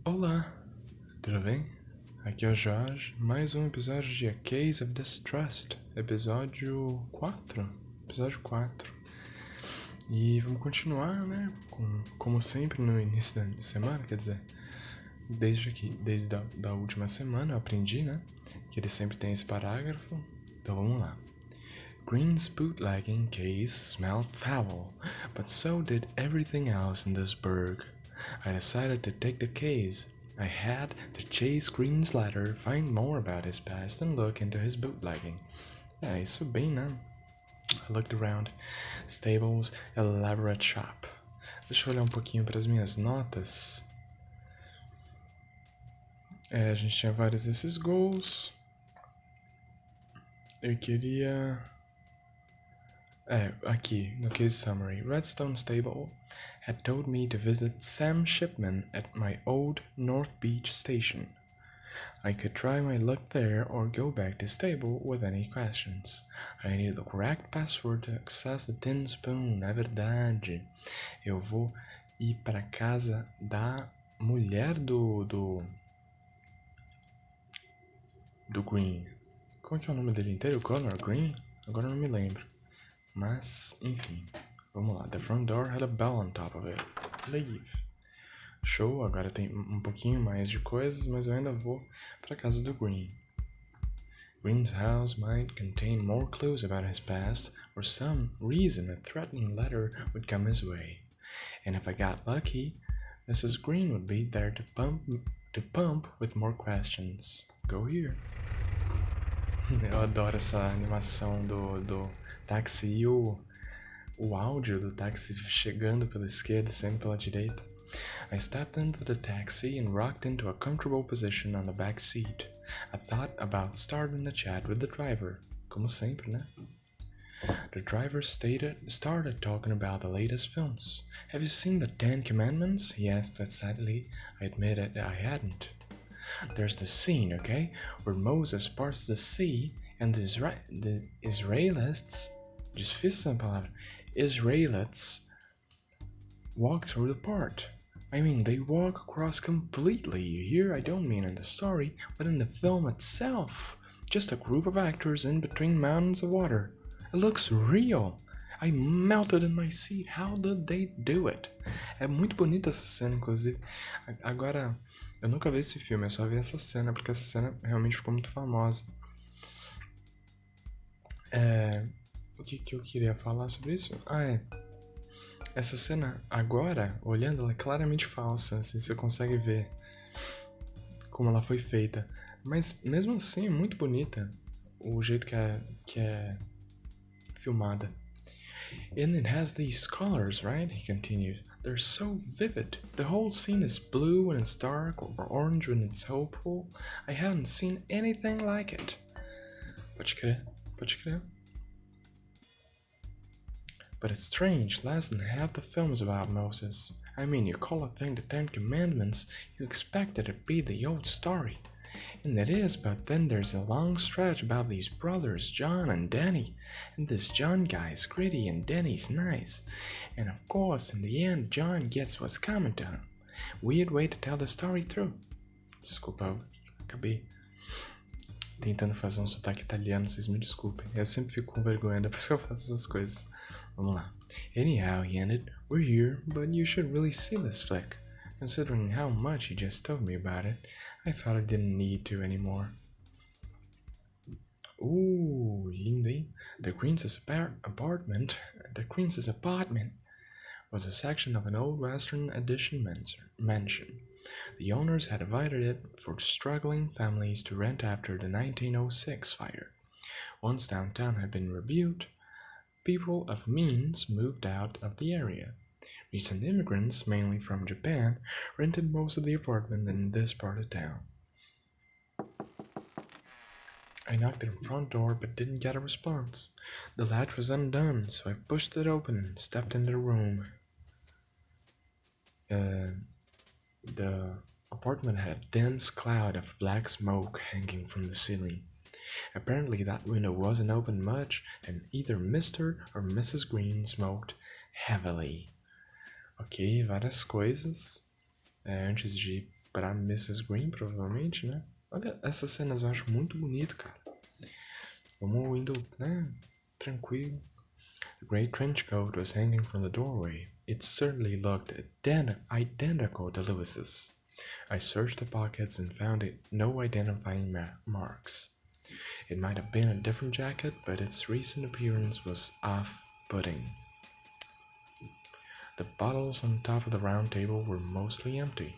Olá, tudo bem? Aqui é o Jorge, mais um episódio de A Case of Distrust, episódio 4. Episódio 4. E vamos continuar, né? Como sempre no início da semana, quer dizer, desde a última semana eu aprendi, né? Que ele sempre tem esse parágrafo. Então vamos lá. Green's bootlegging case smelled foul, but so did everything else in this burg. I decided to take the case. I had to chase Green's ladder, find more about his past, and look into his bootlegging. É, isso bem, né? I looked around. Stables, elaborate shop. Deixa eu olhar um pouquinho para as minhas notas. A gente tinha vários desses goals. Eu queria... aqui, no case summary. Redstone Stable had told me to visit Sam Shipman at my old North Beach station. I could try my luck there or go back to stable with any questions. I need the correct password to access the tin spoon. É verdade. Eu vou ir para casa da mulher do Green. Como é que é o nome dele inteiro? Connor Green? Agora eu não me lembro. Mas, enfim. Vamos lá. The front door had a bell on top of it. Leave. Show, agora tem um pouquinho mais de coisas, mas eu ainda vou para casa do Green. Green's house might contain more clues about his past, or some reason a threatening letter would come his way. And if I got lucky, Mrs. Green would be there to pump with more questions. Go here. Eu adoro essa animação do táxi e o áudio do táxi chegando pela esquerda e saindo pela direita. I stepped into the taxi and rocked into a comfortable position on the back seat. I thought about starting a chat with the driver. Como sempre, né? The driver started talking about the latest films. Have you seen the Ten Commandments? He asked excitedly. I admitted I hadn't. There's the scene, okay, where Moses parts the sea and the Israelites, difícil essa palavra, Israelites walk through the part. I mean, they walk across completely. Here I don't mean in the story, but in the film itself. Just a group of actors in between mountains of water. It looks real. I melted in my seat. How did they do it? É muito bonita essa cena, inclusive. Agora, eu nunca vi esse filme, eu só vi essa cena, porque essa cena realmente ficou muito famosa. O que eu queria falar sobre isso? Essa cena, agora, olhando, ela é claramente falsa, assim, você consegue ver como ela foi feita. Mas, mesmo assim, é muito bonita o jeito que é filmada. And it has these colors, right? He continues. They're so vivid. The whole scene is blue when it's dark, or orange when it's hopeful. I haven't seen anything like it. Pode crer. But it's strange, less than half the film is about Moses. I mean, you call a thing the Ten Commandments, you expect it to be the old story. And it is, but then there's a long stretch about these brothers, John and Danny. And this John guy's gritty and Danny's nice. And of course, in the end, John gets what's coming to him. Weird way to tell the story through. Desculpa, eu acabei tentando fazer um sotaque italiano, vocês me desculpem. Eu sempre fico com vergonha depois que eu faço essas coisas. Vamos lá. Anyhow, he ended, we're here, but you should really see this flick. Considering how much he just told me about it, I thought I didn't need to anymore. Lindo, hein? The Queen's apartment was a section of an old Western Addition mansion. The owners had divided it for struggling families to rent after the 1906 fire. Once downtown had been rebuilt, people of means moved out of the area. Recent immigrants, mainly from Japan, rented most of the apartment in this part of town. I knocked at the front door but didn't get a response. The latch was undone, so I pushed it open and stepped into the room. The apartment had a dense cloud of black smoke hanging from the ceiling. Apparently that window wasn't open much, and either Mr. or Mrs. Green smoked heavily. Ok, várias coisas. Antes de pra Mrs. Green, provavelmente, né? Olha, essas cenas eu acho muito bonito, cara. Vamos indo, né? Tranquilo. The grey trench coat was hanging from the doorway. It certainly looked identical to Lewis's. I searched the pockets and found no identifying marks. It might have been a different jacket, but its recent appearance was off-putting. The bottles on top of the round table were mostly empty.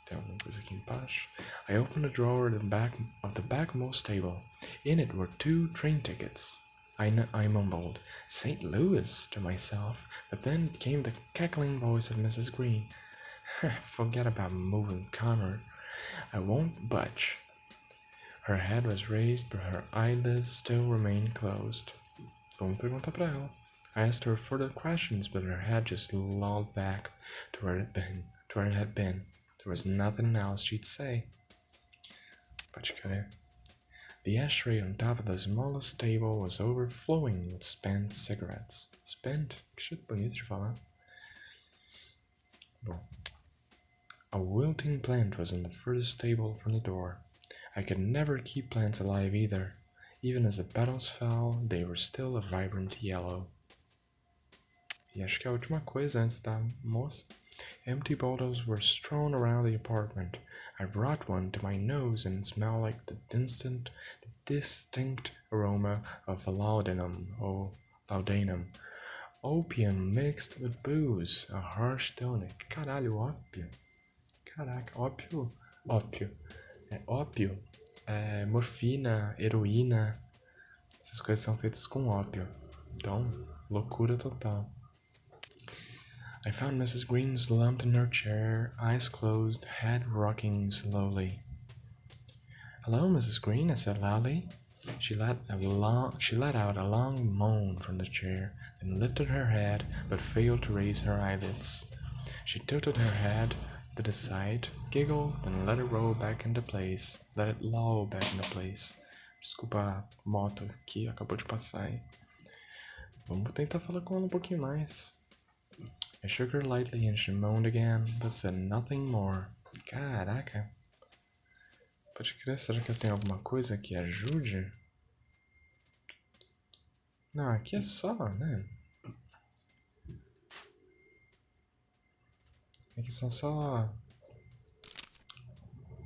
Tem alguma coisa aqui embaixo? I opened a drawer at the back of the backmost table. In it were 2 train tickets. I mumbled, "St. Louis," to myself, but then came the cackling voice of Mrs. Green. Forget about moving, Connor. I won't budge. Her head was raised, but her eyelids still remained closed. Vamos perguntar pra ela. I asked her further questions, but her head just lolled back to where it had been. There was nothing else she'd say. Pode crer. The ashtray on top of the smallest table was overflowing with spent cigarettes. Spent? Que jeito bonito de falar. Bom. A wilting plant was on the furthest table from the door. I could never keep plants alive either. Even as the petals fell, they were still a vibrant yellow. E acho que é a última coisa antes da moça. Empty bottles were strewn around the apartment. I brought one to my nose and it smelled like the distinct aroma of laudanum. Opium mixed with booze, a harsh tonic. Caralho, ópio. Caraca, ópio. É ópio. É morfina, heroína. Essas coisas são feitas com ópio. Então, loucura total. I found Mrs. Green slumped in her chair, eyes closed, head rocking slowly. "Hello, Mrs. Green," I said loudly. She let out a long moan from the chair, then lifted her head, but failed to raise her eyelids. She tilted her head to the side, giggled, and let it roll back into place. Let it loll back into place. Desculpa a moto que acabou de passar aí. Vamos tentar falar com ela pouquinho mais. I shook her lightly and she moaned again, but said nothing more. Caraca. Pode crer, será que eu tenho alguma coisa que ajude? Não, aqui é só, né? Aqui são só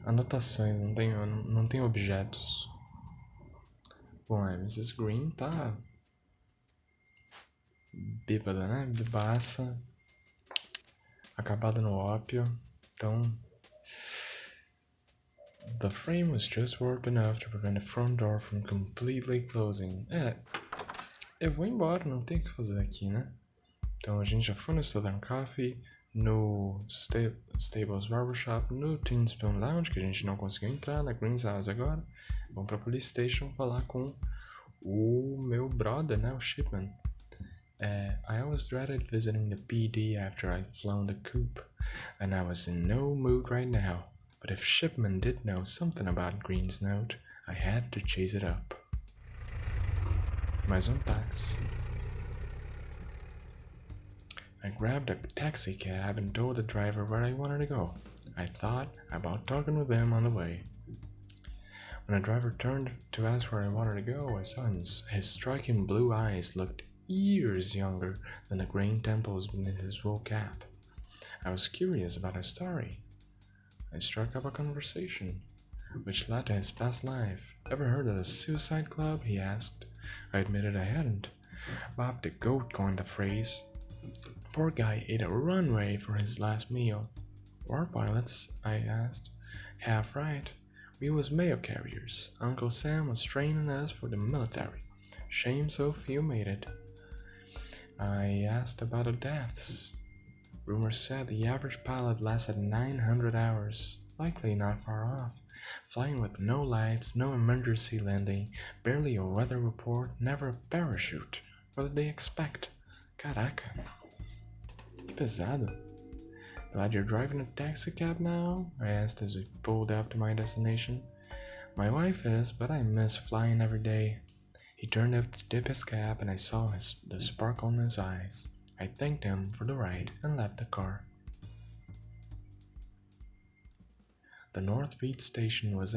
anotações, não tem objetos. Bom, a Mrs. Green tá bêbada, né? Bebaça. Acabada no ópio. Então, the frame was just warped enough to prevent the front door from completely closing. Eu vou embora, não tem o que fazer aqui, né? Então a gente já foi no Southern Coffee, no Stables Barbershop, no Teen Spoon Lounge, que a gente não conseguiu entrar, na Green's House agora. Vamos pra Police Station falar com o meu brother, né? O Shipman. I always dreaded visiting the PD after I'd flown the coop, and I was in no mood right now. But if Shipman did know something about Green's note, I had to chase it up. Mais táxi. I grabbed a taxi cab and told the driver where I wanted to go. I thought about talking with him on the way. When the driver turned to ask where I wanted to go, I saw his striking blue eyes looked years younger than the green temples beneath his wool cap. I was curious about his story. I struck up a conversation, which led to his past life. Ever heard of the Suicide Club? He asked. I admitted I hadn't. Bob the Goat coined the phrase. Poor guy ate a runway for his last meal. War pilots? I asked. Half right. We was mail carriers. Uncle Sam was training us for the military. Shame so few made it. I asked about the deaths. Rumors said the average pilot lasted 900 hours, likely not far off, flying with no lights, no emergency landing, barely a weather report, never a parachute. What did they expect? Caraca. Que pesado. Glad you're driving a taxi cab now? I asked as we pulled up to my destination. My wife is, but I miss flying every day. He turned up to dip his cap and I saw the sparkle in his eyes. I thanked him for the ride and left the car. The North Beach station was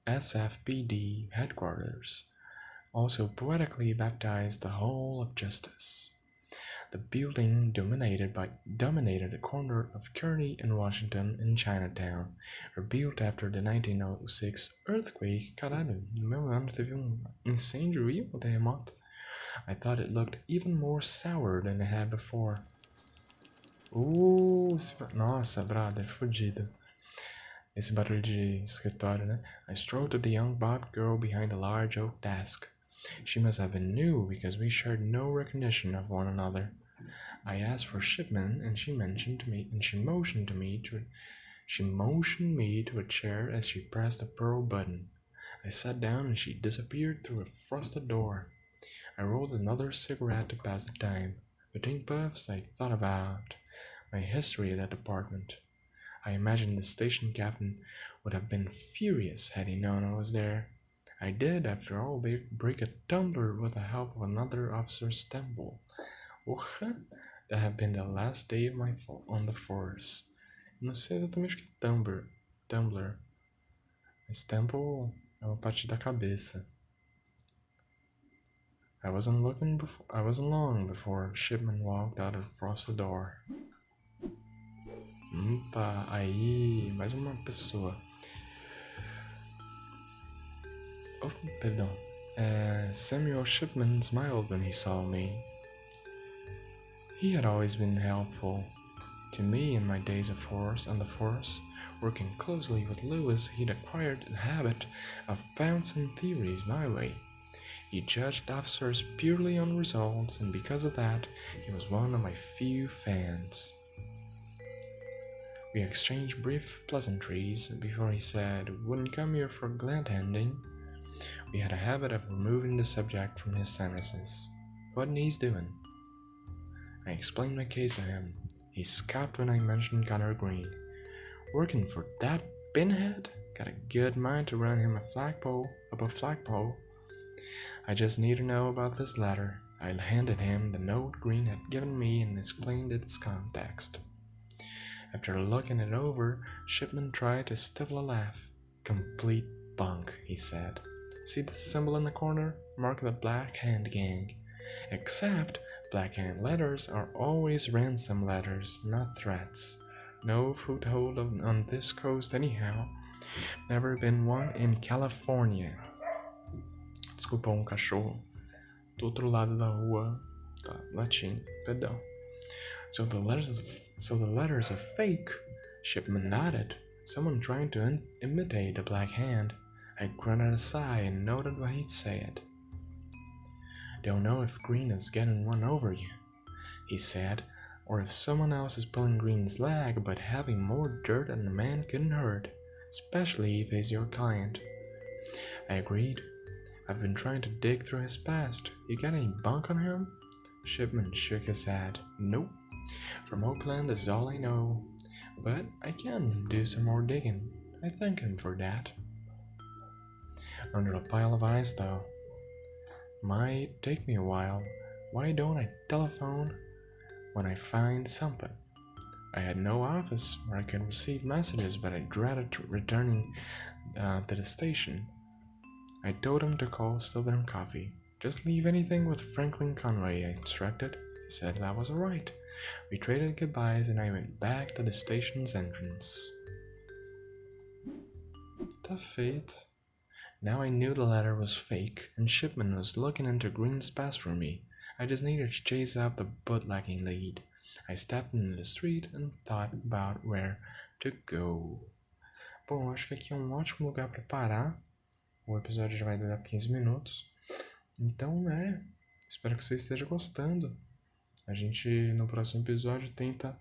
SFPD headquarters, also poetically baptized the Hall of Justice. The building dominated the corner of Kearny and Washington in Chinatown, rebuilt after the 1906 earthquake. Caralho, no mesmo ano teve incêndio e terremoto. I thought it looked even more sour than it had before. Nossa, brother, fodido. Esse barulho de escritório, né? I strode to the young Bob girl behind a large oak desk. She must have been new because we shared no recognition of one another. I asked for Shipman, and she motioned me to a chair as she pressed a pearl button. I sat down and she disappeared through a frosted door. I rolled another cigarette to pass the time. Between puffs, I thought about my history at that department. I imagined the station captain would have been furious had he known I was there. I did, after all, break a tumbler with the help of another officer's temple. That had been the last day of on the force. Não sei exatamente o que é tumbler. Mas temple é uma parte da cabeça. I wasn't long before Shipman walked out across the door. Aí, mais uma pessoa. Oh, perdão. Samuel Shipman smiled when he saw me. He had always been helpful to me in my days on the force. Working closely with Lewis, he'd acquired the habit of bouncing theories my way. He judged officers purely on results, and because of that, he was one of my few fans. We exchanged brief pleasantries before he said, "Wouldn't come here for glad-handing." We had a habit of removing the subject from his sentences. What he's doing? I explained my case to him. He scoffed when I mentioned Connor Green. Working for that pinhead? Got a good mind to run him up a flagpole. I just need to know about this letter. I handed him the note Green had given me and explained its context. After looking it over, Shipman tried to stifle a laugh. Complete bunk, he said. See the symbol in the corner? Mark the Black Hand Gang. Except Black Hand letters are always ransom letters, not threats. No foothold on this coast anyhow. Never been one in California. Desculpa, cachorro do outro lado da rua tá latindo, perdão. So the letters are fake. Shipman nodded. Someone trying to imitate the Black Hand. I grunted a sigh and noted what he'd said. Don't know if Green is getting one over you, he said, or if someone else is pulling Green's leg, but having more dirt than a man couldn't hurt, especially if he's your client. I agreed. I've been trying to dig through his past. You got any bunk on him? Shipman shook his head. Nope. From Oakland is all I know. But I can do some more digging. I thank him for that. Under a pile of ice, though. Might take me a while. Why don't I telephone when I find something? I had no office where I could receive messages, but I dreaded returning to the station. I told him to call Southern Coffee. Just leave anything with Franklin Conway, I instructed. He said that was alright. We traded goodbyes and I went back to the station's entrance. Tá feito. Now I knew the letter was fake, and Shipman was looking into Green's past for me. I just needed to chase out the bootlegging lead. I stepped into the street and thought about where to go. Bom, acho que aqui é um ótimo lugar para parar. O episódio já vai dar 15 minutos. Então, espero que você esteja gostando. A gente, no próximo episódio, tenta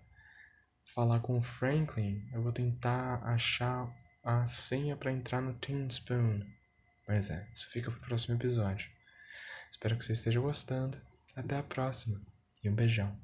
falar com o Franklin. Eu vou tentar achar a senha para entrar no Tin Spoon. Mas isso fica pro próximo episódio. Espero que você esteja gostando. Até a próxima. E um beijão.